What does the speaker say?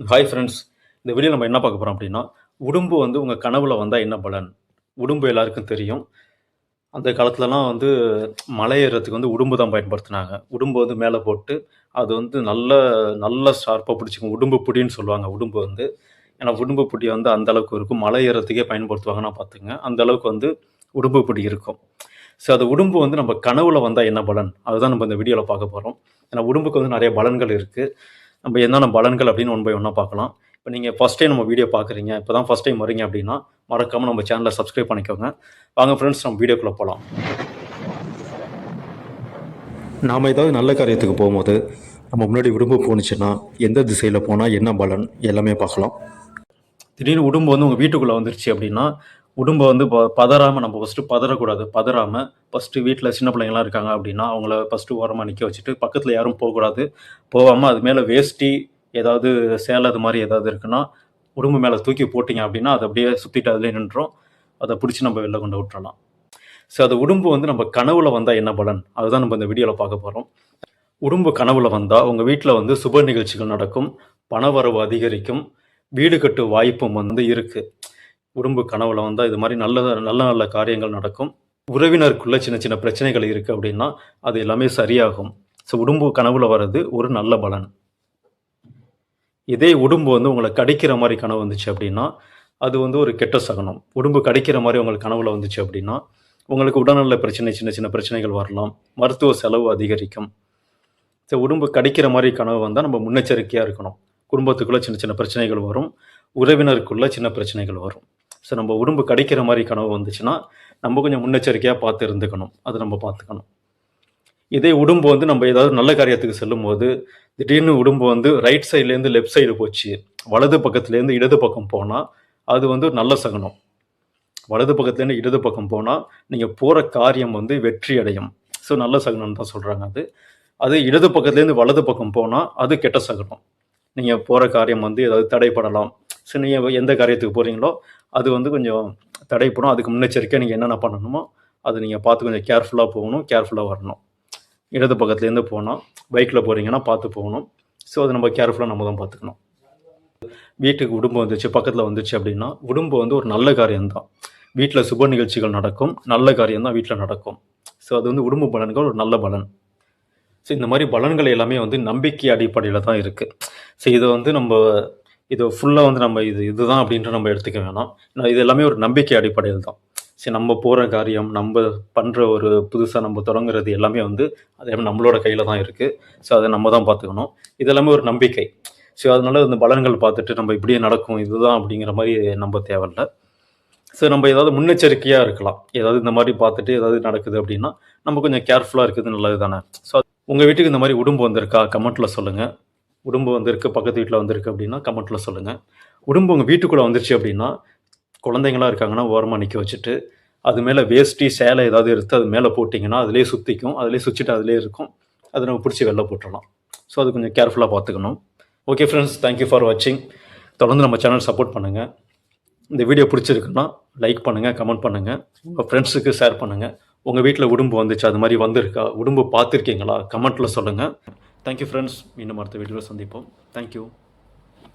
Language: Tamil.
Hi friends. இந்த வீடியோ நம்ம என்ன பார்க்க போறோம் அப்படின்னா, உடும்பு வந்து உங்க கனவுல வந்தா என்ன பலன்? உடும்பு எல்லாருக்கும் தெரியும். அந்த காலத்துலலாம் வந்து மலை ஏறுறதுக்கு வந்து உடும்பு தான் பயன்படுத்துனாங்க. உடும்பு வந்து மேல போட்டு, அது வந்து நல்ல ஷார்ப்பா பிடிச்சுக்கும். உடும்பு புடின்னு சொல்லுவாங்க உடும்பு வந்து. ஏன்னா உடும்பு புடி வந்து அந்த அளவுக்கு இருக்கும். மலை ஏறுறதுக்கே பயன்படுத்துவாங்கன்னா பார்த்துக்கங்க. அந்த அளவுக்கு வந்து உடும்பு புடி இருக்கும். ஸோ அது உடும்பு வந்து நம்ம கனவுல வந்தா என்ன பலன்? அதுதான் நம்ம இந்த வீடியோல பார்க்க போறோம். ஏன்னா உடும்புக்கு வந்து நெறைய பலன்கள் இருக்கு. நம்ம என்னென்ன பலன்கள் அப்படின்னு ஒன் பை ஒன்னா பார்க்கலாம். இப்போ நீங்க ஃபர்ஸ்ட் டைம் நம்ம வீடியோ பார்க்குறீங்க, இப்போ தான் ஃபர்ஸ்ட் டைம் வரீங்க அப்படின்னா, மறக்காம நம்ம சேனலை சப்ஸ்கிரைப் பண்ணிக்கோங்க. வாங்க ஃப்ரெண்ட்ஸ் நம்ம வீடியோக்குள்ள போலாம். நாம ஏதாவது நல்ல காரியத்துக்கு போகும்போது, நம்ம முன்னாடி உடும்பு போணுச்சுன்னா, எந்த திசையில போனா என்ன பலன் எல்லாமே பார்க்கலாம். திடீர்னு உடும்பு வந்து உங்க வீட்டுக்குள்ள வந்துருச்சு அப்படின்னா, உடும்ப வந்து பதறாம நம்ம ஃபர்ஸ்ட்டு பதறக்கூடாது. பதறாம ஃபர்ஸ்ட்டு வீட்ல சின்ன பிள்ளைங்கலாம் இருக்காங்க அப்படின்னா, அவங்கள ஃபர்ஸ்ட்டு ஓரமா நிக்க வச்சுட்டு, பக்கத்துல யாரும் போக்கூடாது. போகாம அது மேல வேஷ்டி, ஏதாவது சேலை அது மாரி ஏதாவது இருக்குன்னா, உடும்பு மேல தூக்கி போட்டீங்க அப்படின்னா, அது அப்படியே சுத்திட்டு அதிலேயே நின்றும். அத புடிச்சு நம்ம வெளில கொண்டு விட்டுறலாம். ஸோ அது உடும்பு வந்து நம்ம கனவுல வந்தா என்ன பலன்? அதுதான் நம்ம இந்த வீடியோல பார்க்க போறோம். உடும்பு கனவுல வந்தா, உங்க வீட்ல வந்து சுப நிகழ்ச்சிகள் நடக்கும். பணவரவு அதிகரிக்கும். வீடு கட்டு வாய்ப்பும் வந்து இருக்கு. உடும்பு கனவுல வந்தா இது மாரி நல்ல நல்ல நல்ல காரியங்கள் நடக்கும். உறவினருக்குள்ள சின்ன சின்ன பிரச்சனைகள் இருக்கு அப்படின்னா, அது எல்லாமே சரியாகும். ஸோ உடும்பு கனவுல வர்றது ஒரு நல்ல பலன். இதே உடும்பு வந்து உங்கள கடிக்கிற மாரி கனவு வந்துச்சு அப்படின்னா, அது வந்து ஒரு கெட்ட சகுனம். உடும்பு கடிக்கிற மாரி உங்களுக்கு கனவுல வந்துச்சு அப்படின்னா, உங்களுக்கு உடல்நல பிரச்சனை, சின்ன சின்ன பிரச்சனைகள் வரலாம். மருத்துவ செலவு அதிகரிக்கும். ஸோ உடும்பு கடிக்கிற மாரி கனவு வந்தா நம்ம முன்னெச்சரிக்கையா இருக்கணும். குடும்பத்துக்குள்ள சின்ன சின்ன பிரச்சனைகள் வரும். உறவினருக்குள்ள சின்ன பிரச்சனைகள் வரும். ஸோ நம்ம உடும்பு கடிக்கிற மாரி கனவு வந்துச்சுன்னா, நம்ம கொஞ்சம் முன்னெச்சரிக்கையா பார்த்து இருந்துக்கணும். அது நம்ம பார்த்துக்கணும். இதே உடும்பு வந்து நம்ம ஏதாவது நல்ல காரியத்துக்கு செல்லும்போது, திடீர்னு உடும்பு வந்து ரைட் சைட்லேருந்து லெஃப்ட் சைடு போச்சு. வலது பக்கத்துலேருந்து இடது பக்கம் போனா, அது வந்து ஒரு நல்ல சகுனம். வலது பக்கத்துலேருந்து இடது பக்கம் போனா, நீங்க போற காரியம் வந்து வெற்றி அடையும். ஸோ நல்ல சகுனம்னு தான் சொல்றாங்க அது. அது இடது பக்கத்துலேருந்து வலது பக்கம் போனா, அது கெட்ட சகுனம். நீங்க போற காரியம் வந்து ஏதாவது தடைப்படலாம். ஸோ நீங்க எந்த காரியத்துக்கு போறீங்களோ, அது வந்து கொஞ்சம் தடைப்படும். அதுக்கு முன்னெச்சரிக்கையா நீங்க என்னென்ன பண்ணணுமோ, அத நீங்க பார்த்து கொஞ்சம் கேர்ஃபுல்லா போகணும், கேர்ஃபுல்லா வரணும். இடது பக்கத்துலேருந்து போனா, பைக்ல போறீங்கன்னா பார்த்து போகணும். ஸோ அது நம்ம கேர்ஃபுல்லா நம்ம தான் பார்த்துக்கணும். வீட்டுக்கு உடும்பு வந்துச்சு, பக்கத்துல வந்துச்சு அப்படின்னா, உடும்பு வந்து ஒரு நல்ல காரியம் தான். வீட்ல சுப நிகழ்ச்சிகள் நடக்கும். நல்ல காரியம் தான் வீட்ல நடக்கும். ஸோ அது வந்து உடும்பு பலன்கள் ஒரு நல்ல பலன். ஸோ இந்த மாரி பலன்கள் எல்லாமே வந்து நம்பிக்கை அடிப்படையில தான் இருக்கு. ஸோ இத வந்து இத ஃபுல்லா வந்து நம்ம இதுதான் அப்படின்ட்டு நம்ம எடுத்துக்க வேணாம். இது எல்லாமே ஒரு நம்பிக்கை அடிப்படையில் தான். சரி நம்ம போற காரியம், நம்ப பண்ற ஒரு புதுசா நம்ம தொடங்குறது எல்லாமே வந்து அது நம்மளோட கையில தான் இருக்கு. ஸோ அத நம்ம தான் பார்த்துக்கணும். இது எல்லாமே ஒரு நம்பிக்கை. ஸோ அதனால இந்த பலன்கள் பார்த்துட்டு நம்ம இப்படியே நடக்கும், இதுதான் அப்படிங்கிற மாரி நம்ப தேவையில்ல. ஸோ நம்ம ஏதாவது முன்னெச்சரிக்கையா இருக்கலாம். ஏதாவது இந்த மாரி பார்த்துட்டு ஏதாவது நடக்குது அப்படின்னா, நம்ம கொஞ்சம் கேர்ஃபுல்லா இருக்கிறது நல்லது தானே. ஸோ உங்க வீட்டுக்கு இந்த மாரி உடும்பு வந்திருக்கா? கமெண்ட்ல சொல்லுங்க. உடும்பு வந்திருக்கு, பக்கத்து வீட்ல வந்திருக்கு அப்படின்னா கமெண்ட்ல சொல்லுங்க. உடும்பு உங்க வீட்டுக்குள்ள வந்துருச்சு அப்படின்னா, குழந்தைங்கலாம் இருக்காங்கன்னா ஓரமா நிக்க வச்சுட்டு, அது மேல வேஷ்டி, சேலை ஏதாவது எடுத்து அது மேல போட்டீங்கன்னா, அதிலேயே சுத்திக்கும். அதிலேயே சுத்திட்டு அதிலேயே இருக்கும். அத நம்ம புடிச்சு வெளில போட்டுறலாம். ஸோ அது கொஞ்சம் கேர்ஃபுல்லா பார்த்துக்கணும். Okay friends, thank you for வாட்சிங். தொடர்ந்து நம்ம சேனல் சப்போர்ட் பண்ணுங்க. இந்த வீடியோ பிடிச்சிருக்குன்னா லைக் பண்ணுங்க, கமெண்ட் பண்ணுங்க. உங்க ஃப்ரெண்ட்ஸுக்கு ஷேர் பண்ணுங்க. உங்க வீட்ல உடும்பு வந்துச்சா? அது மாரி வந்திருக்கா? உடும்பு பார்த்துருக்கீங்களா? கமெண்ட்ல சொல்லுங்க. Thank you friends. மீண்டும் அடுத்த வீடியோல சந்திப்போம். Thank you.